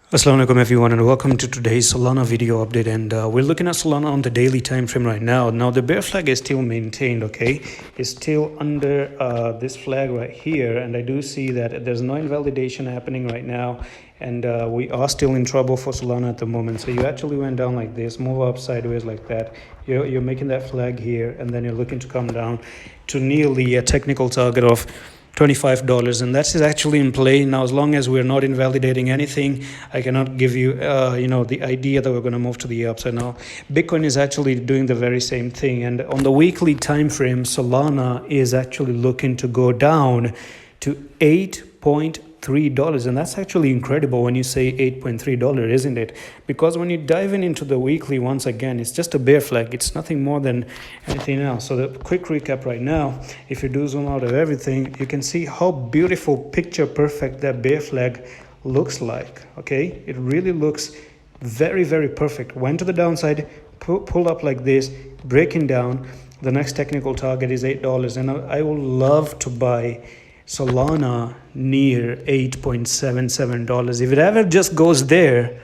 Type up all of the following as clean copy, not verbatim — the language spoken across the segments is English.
Assalamu alaikum everyone, and welcome to today's Solana video update. And we're looking at Solana on the daily time frame right now. Now the bear flag is still maintained, okay? It's still under this flag right here, and I do see that there's no invalidation happening right now, and we are still in trouble for Solana at the moment. So you actually went down like this, move up sideways like that. You're making that flag here, and then you're looking to come down to nearly a technical target of $25, and that is actually in play now. As long as we're not invalidating anything, I cannot give you the idea that we're going to move to the upside. Now Bitcoin is actually doing the very same thing, and on the weekly time frame, Solana is actually looking to go down to $8.3, and that's actually incredible when you say $8.3, isn't it? Because when you dive into the weekly, once again, it's just a bear flag. It's nothing more than anything else. So the quick recap right now, if you do zoom out of everything, you can see how beautiful, picture perfect that bear flag looks like. Okay, it really looks very, very perfect. Went to the downside, pulled up like this, breaking down. The next technical target is $8, and I would love to buy Solana near $8.77. If it ever just goes there,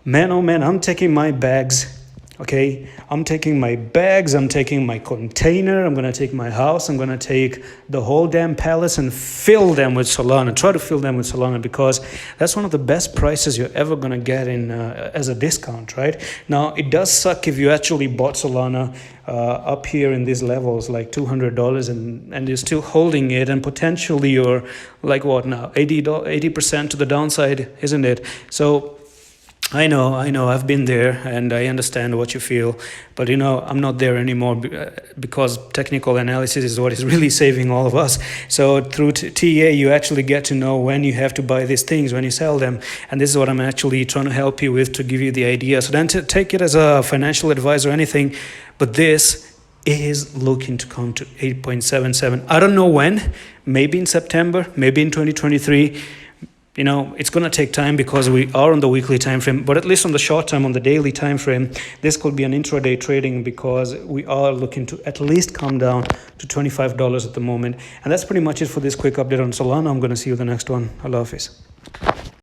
man, oh man, I'm taking my bags. Okay, I'm taking my bags, I'm taking my container, I'm gonna take my house, I'm gonna take the whole damn palace and fill them with Solana. Try to fill them with Solana, because that's one of the best prices you're ever gonna get in as a discount, right? Now it does suck if you actually bought Solana up here in these levels, like $200, and you're still holding it, and potentially you're like what now, 80% to the downside, isn't it? So I know, I've been there, and I understand what you feel, but I'm not there anymore, because technical analysis is what is really saving all of us. So through TA, you actually get to know when you have to buy these things, when you sell them, and this is what I'm actually trying to help you with, to give you the idea. So don't take it as a financial advice or anything, but this is looking to come to 8.77. I don't know when, maybe in September, maybe in 2023. It's going to take time, because we are on the weekly time frame, but at least on the short term, on the daily time frame, this could be an intraday trading, because we are looking to at least come down to $25 at the moment. And that's pretty much it for this quick update on Solana. I'm going to see you in the next one. Allah Hafiz.